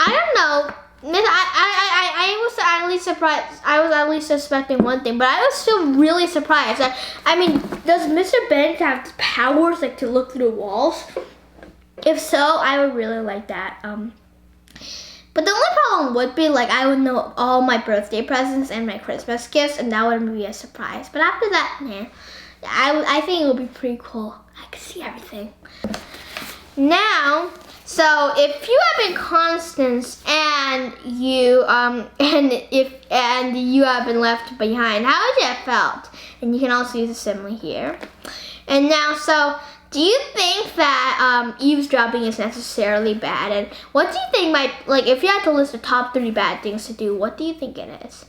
I don't know. I was at least surprised. I was at least suspecting one thing, but I was still really surprised. I mean, does Mr. Benedict have powers like to look through walls? If so, I would really like that. But the only problem would be like I would know all my birthday presents and my Christmas gifts, and that wouldn't be a surprise. But after that, man, I think it would be pretty cool. I could see everything. Now. So if you have been Constance and you you have been left behind, how would you have felt? And you can also use a simile here. And now, so do you think that eavesdropping is necessarily bad? And what do you think if you had to list the top 3 bad things to do, what do you think it is?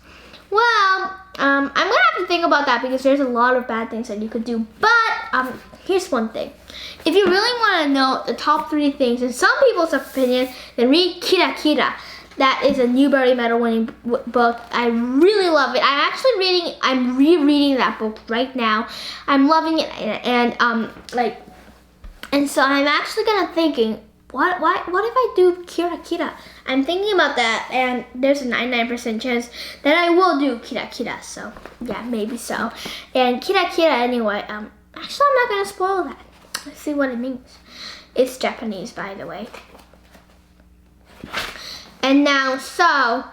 Well, I'm gonna have to think about that because there's a lot of bad things that you could do. But here's one thing. If you really want to know the top 3 things, in some people's opinion, then read Kira Kira. That is a Newbery Medal winning book. I really love it. I'm rereading that book right now. I'm loving it, and so I'm actually thinking, what if I do Kira Kira? I'm thinking about that, and there's a 99% chance that I will do Kira Kira. So yeah, maybe so. And Kira Kira anyway. Actually, I'm not gonna spoil that. Let's see what it means. It's Japanese, by the way. And now, so,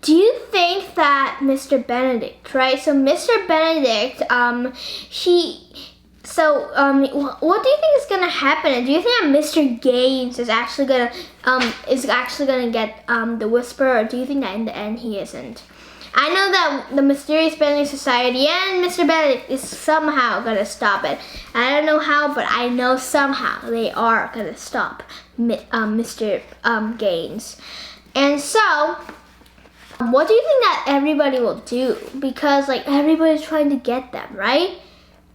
do you think that Mr. Benedict, right? So Mr. Benedict, what do you think is gonna happen? And do you think that Mr. Gaines is actually gonna get the Whisper, or do you think that in the end he isn't? I know that the Mysterious Benedict Society and Mr. Benedict is somehow gonna stop it. I don't know how, but I know somehow they are gonna stop Mr. Gaines. And so, what do you think that everybody will do? Because everybody's trying to get them, right?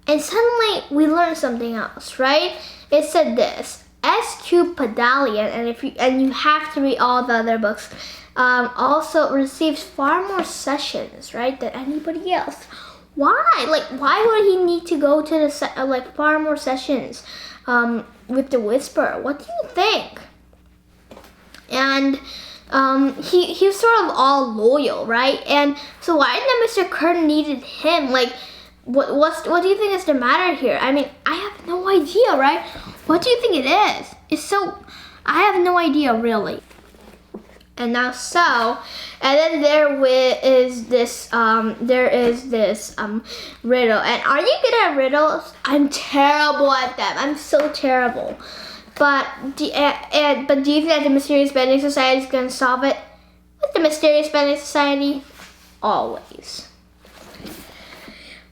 And suddenly we learned something else, right? It said this: SQ Pedalian, and you have to read all the other books. Also receives far more sessions, right, than anybody else. Why? Why would he need to go to the far more sessions with the Whisper? What do you think? And he was sort of all loyal, right? And so why did Mr. Curtin needed him? What do you think is the matter here? I mean, I have no idea, right? What do you think it is? I have no idea, really. And now and then there is this riddle. And are you good at riddles? I'm terrible at them. I'm so terrible. But do you think that the Mysterious Benedict Society is going to solve it? With the Mysterious Benedict Society, always.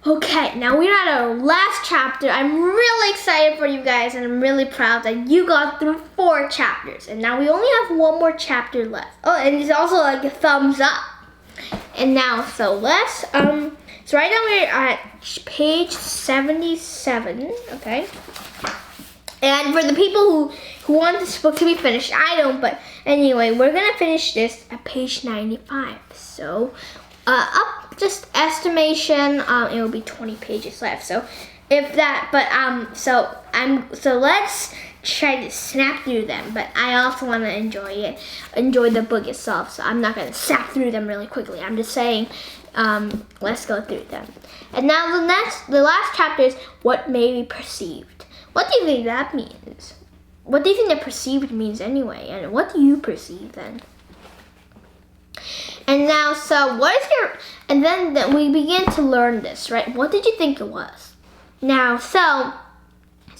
Okay, now we're at our last chapter. I'm really excited for you guys, and I'm really proud that you got through 4 chapters. And now we only have 1 more chapter left. Oh, and it's also like a thumbs up. And now, so let's, so right now we're at page 77, okay? And for the people who want this book to be finished, I don't, but anyway, we're gonna finish this at page 95. So, up just estimation, it will be 20 pages left. So, if that, but so let's try to snap through them. But I also want to enjoy the book itself. So I'm not gonna snap through them really quickly. I'm just saying, let's go through them. And now the last chapter is what may be perceived. What do you think that means? What do you think that perceived means anyway? And what do you perceive then? And now, so what is and then we begin to learn this, right? What did you think it was? Now, so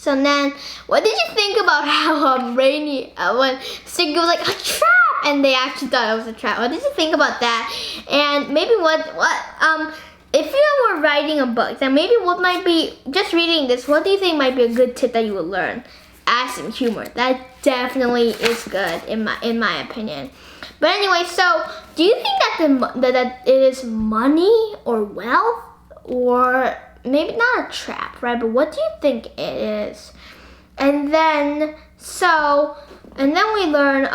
then, what did you think about how Rainy, when Sticky was like, a trap, and they actually thought it was a trap? What did you think about that? And maybe if you were writing a book, then maybe what might be, just reading this, what do you think might be a good tip that you would learn? Add some humor. That definitely is good in my opinion. But anyway, so do you think that it is money or wealth, or maybe not a trap, right? But what do you think it is? And then we learn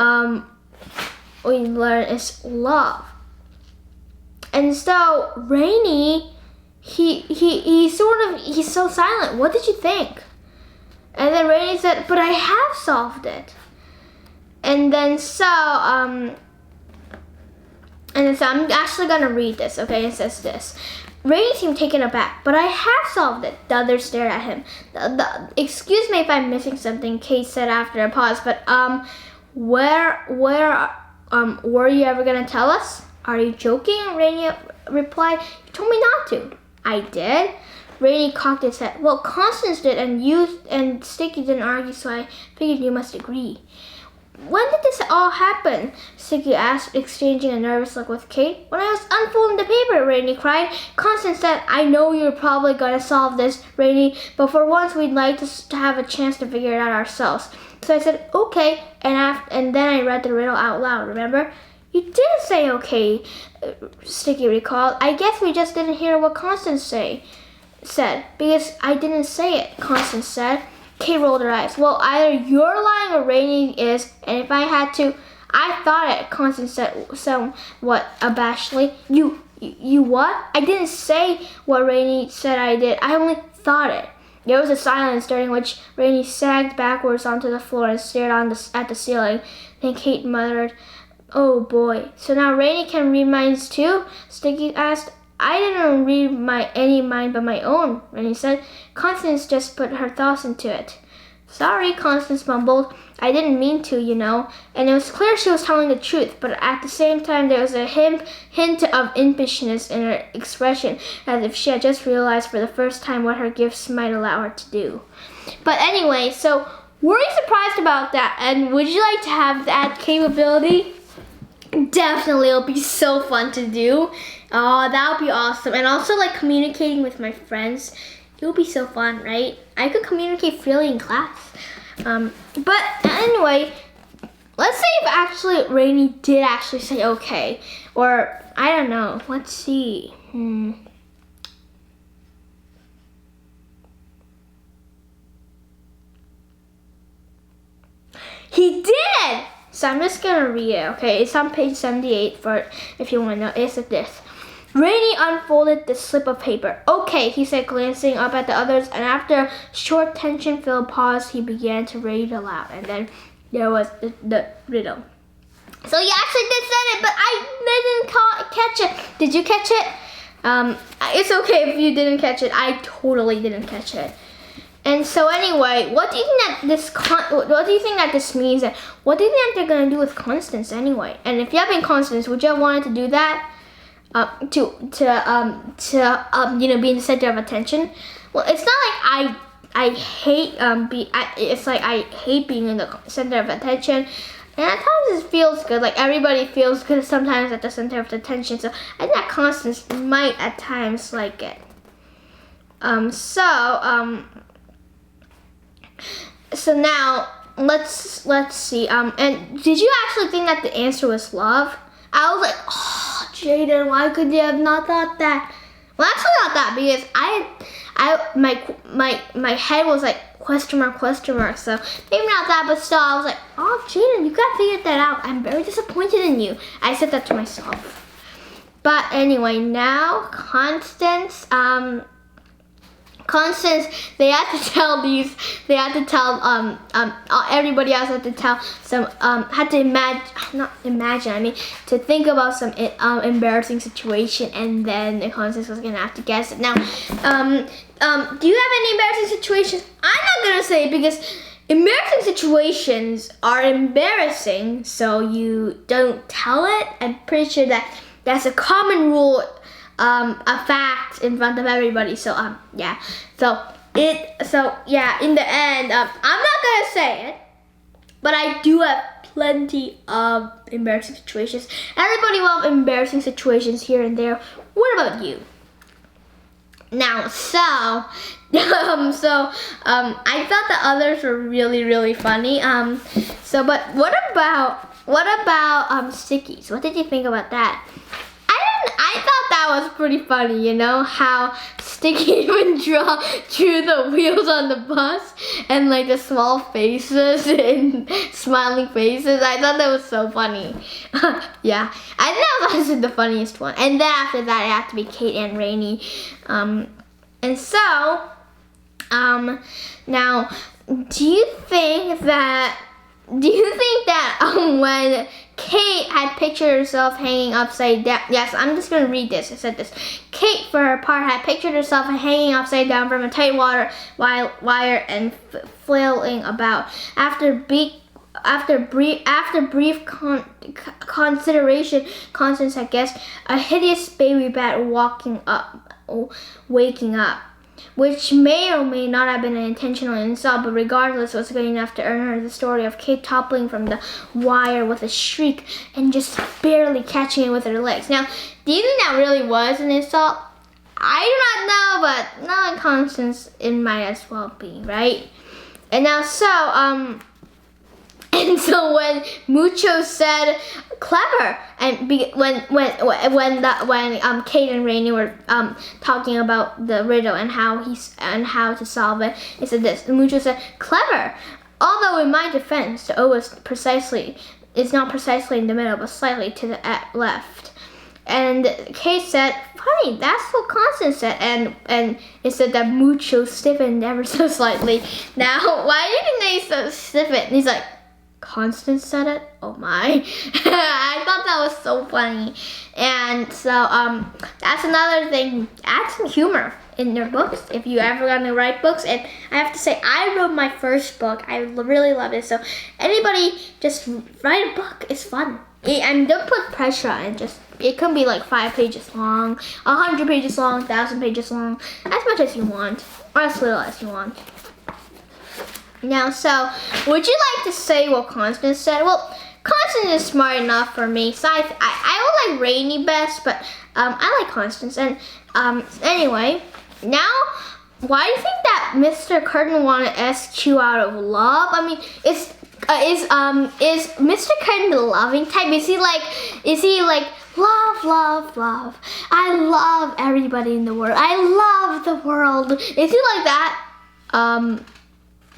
is love. And so Rainy, he's so silent. What did you think? And then Rainy said, but I have solved it. And then I'm actually gonna read this, okay? It says this. Rainy seemed taken aback, but I have solved it. The others stared at him. Excuse me if I'm missing something, Kate said after a pause, but where were you ever gonna tell us? Are you joking? Rainy replied. You told me not to. I did. Rainy cocked his head. Well, Constance did, and you and Sticky didn't argue, so I figured you must agree. When did this all happen? Sticky asked, exchanging a nervous look with Kate. When I was unfolding the paper, Rainy cried. Constance said, I know you're probably gonna solve this, Rainy, but for once we'd like to have a chance to figure it out ourselves. So I said, okay, and then I read the riddle out loud, remember? You did say okay, Sticky recalled. I guess we just didn't hear what Constance said, because I didn't say it, Constance said. Kate rolled her eyes. Well, either you're lying or Rainy is, and if I had to, I thought it, Constance said somewhat abashedly. You what? I didn't say what Rainy said I did. I only thought it. There was a silence during which Rainy sagged backwards onto the floor and stared at the ceiling. Then Kate muttered, oh boy. So now Rainy can read minds too? Sticky asked. I didn't read any mind but my own, Rainy said. Constance just put her thoughts into it. Sorry, Constance mumbled. I didn't mean to, you know. And it was clear she was telling the truth, but at the same time there was a hint of impishness in her expression, as if she had just realized for the first time what her gifts might allow her to do. But anyway, so were you surprised about that? And would you like to have that capability? Definitely, it'll be so fun to do. Oh, that would be awesome. And also, like, communicating with my friends, it would be so fun, right? I could communicate freely in class. But anyway, let's say if actually Rainy did actually say okay, or I don't know. Let's see. He did. So I'm just gonna read it, okay? It's on page 78 for if you wanna know. It's like this. Rainy unfolded the slip of paper. Okay, he said, glancing up at the others, and after a short tension-filled pause, he began to read aloud. And then there was the riddle. So he actually did say it, but I didn't catch it. Did you catch it? It's okay if you didn't catch it. I totally didn't catch it. And so anyway, what do you think that this means? And what do you think that they're gonna do with Constance anyway? And if you have been Constance, would you have wanted to do that? You know, be in the center of attention? Well, it's not like I hate it's like I hate being in the center of attention. And at times it feels good, like everybody feels good sometimes at the center of attention. So I think that Constance might at times like it. So now let's see. And did you actually think that the answer was love? I was like, oh, Jaden, why could you have not thought that? Well, actually not that, because my head was like question mark. So maybe not that, but still, I was like, oh, Jaden, you gotta figure that out. I'm very disappointed in you. I said that to myself. But anyway, now Constance, they had to tell everybody else had to tell some, had to to think about some embarrassing situation, and then the Constance was gonna have to guess it. Now, do you have any embarrassing situations? I'm not gonna say it because embarrassing situations are embarrassing, so you don't tell it. I'm pretty sure that's a common rule. A fact in front of everybody. So yeah. So in the end, I'm not gonna say it, but I do have plenty of embarrassing situations. Everybody will have embarrassing situations here and there. What about you? Now, I thought the others were really, really funny. But what about stickies? What did you think about that? I thought that was pretty funny, you know, how Sticky would drew the wheels on the bus and like the small faces and smiling faces. I thought that was so funny. Yeah, I think that was honestly the funniest one. And then after that, it had to be Kate and Rainey. Now, do you think that when Kate had pictured herself hanging upside down. Yes, I'm just going to read this. It said this. Kate, for her part, had pictured herself hanging upside down from a tight wire and flailing about. After brief consideration, Constance had guessed a hideous baby bat waking up, which may or may not have been an intentional insult, but regardless was good enough to earn her the story of Kate toppling from the wire with a shriek and just barely catching it with her legs. Now, do you think that really was an insult? I do not know, but knowing Constance, it might as well be, right? And now, and so when Mucho said clever, and when Kate and Rainey were talking about the riddle and how to solve it, he said this. Mucho said clever, although in my defense, the O is not precisely in the middle, but slightly to the left. And Kate said, funny, that's what Constance said. And it said that Mucho stiffened ever so slightly. Now, why didn't they so stiffen? And he's like, Constance said it? Oh my. I thought that was so funny. And so that's another thing. Add some humor in your books if you ever gonna write books. And I have to say, I wrote my first book. I really love it. So anybody, just write a book. It's fun. And don't put pressure on it. It can be like 5 pages long, 100 pages long, 1,000 pages long, as much as you want, or as little as you want. Now, so, would you like to say what Constance said? Well, Constance is smart enough for me, so I would like Rainey best, but I like Constance. And anyway, now, why do you think that Mr. Curtin wanted SQ out of love? I mean, is Mr. Curtin the loving type? Is he like love, love, love? I love everybody in the world. I love the world. Is he like that?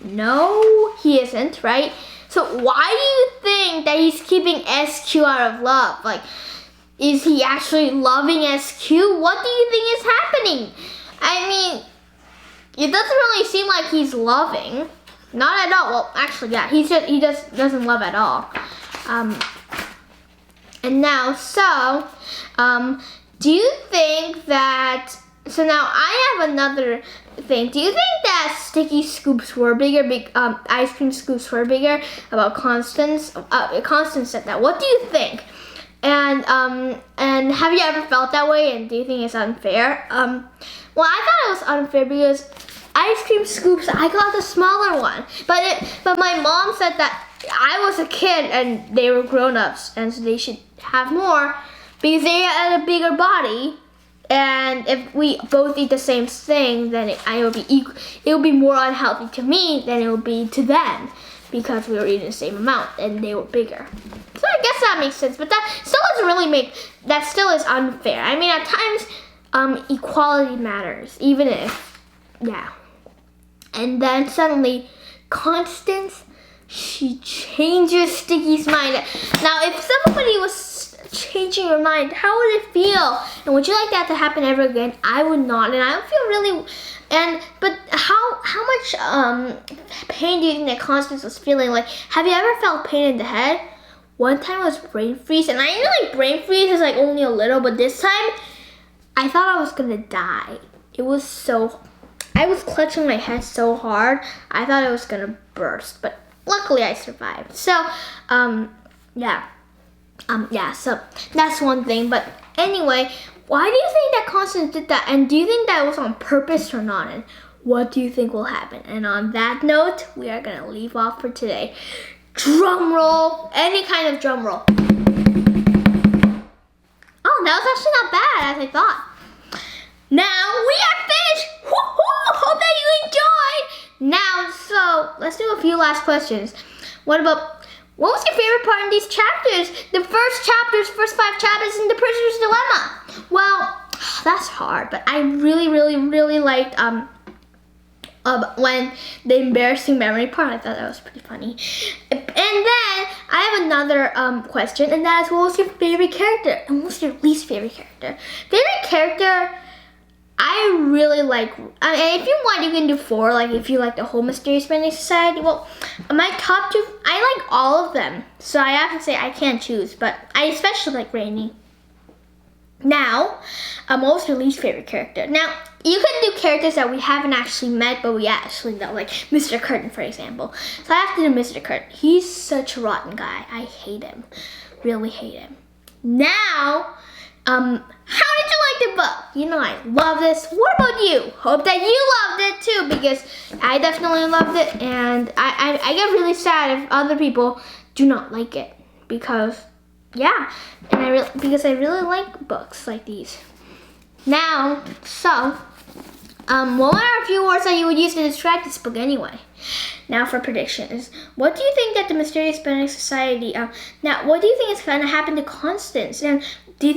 No, he isn't, right? So why do you think that he's keeping SQ out of love? Like, is he actually loving SQ? What do you think is happening? I mean, it doesn't really seem like he's loving. Not at all. Well, actually, yeah, he just doesn't love at all. And now, so, do you think that So now I have another thing. Do you think that sticky scoops were bigger, ice cream scoops were bigger? About Constance? Constance said that. What do you think? And have you ever felt that way? And do you think it's unfair? Well, I thought it was unfair because ice cream scoops, I got the smaller one. But my mom said that I was a kid and they were grown-ups, and so they should have more because they had a bigger body. And if we both eat the same thing, then it will be more unhealthy to me than it will be to them because we were eating the same amount and they were bigger. So I guess that makes sense, but that still is unfair. I mean, at times, equality matters, even if, yeah. And then suddenly, Constance, she changes Sticky's mind. Now, if somebody was changing your mind, how would it feel? And would you like that to happen ever again? I would not, and I would feel really. But how much pain do you think that Constance was feeling? Like, have you ever felt pain in the head? One time it was brain freeze, and I know like brain freeze is like only a little, but this time I thought I was gonna die. I was clutching my head so hard, I thought I was gonna burst, but luckily I survived. So, so that's one thing. But anyway, why do you think that Constance did that? And do you think that was on purpose or not? And what do you think will happen? And on that note, we are gonna leave off for today. Drum roll, any kind of drum roll. Oh, that was actually not bad as I thought. Now we are finished. Woo-hoo! Hope that you enjoyed. Now, so let's do a few last questions. What was your favorite part in these chapters? The first 5 chapters in the Prisoner's Dilemma. Well, that's hard, but I really, really, really liked when the embarrassing memory part. I thought that was pretty funny. And then I have another question, and that is, what was your favorite character? And what was your least favorite character? Favorite character, I really like, and if you want, you can do 4, like if you like the whole Mysterious Benedict Society. Well, my top 2, I like all of them, so I have to say I can't choose, but I especially like Rainy. Now, what was your least favorite character? Now, you can do characters that we haven't actually met, but we actually know, like Mr. Curtin, for example. So I have to do Mr. Curtin. He's such a rotten guy. I hate him. Really hate him. Now, how did you like the book? You know I love this. What about you? Hope that you loved it too, because I definitely loved it, and I get really sad if other people do not like it, because yeah, and because I really like books like these. Now, so what are a few words that you would use to describe this book anyway? Now for predictions. What do you think that the Mysterious Benedict Society, now what do you think is going to happen to Constance? And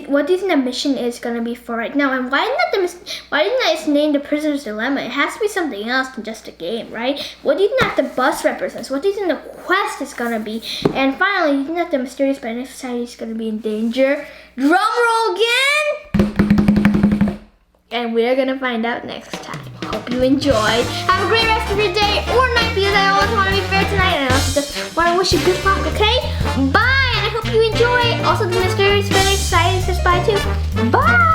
what do you think the mission is going to be for right now? And why didn't it name the Prisoner's Dilemma? It has to be something else than just a game, right? What do you think that the bus represents? What do you think the quest is going to be? And finally, do you think that the Mysterious Benedict Society is going to be in danger? Drum roll again! And we're going to find out next time. Hope you enjoyed. Have a great rest of your day or night, because I always want to be fair tonight, and I also just want to wish you good luck, okay? Bye, and I hope you enjoy. Also, the Mysterious Benedict Society says bye too. Bye!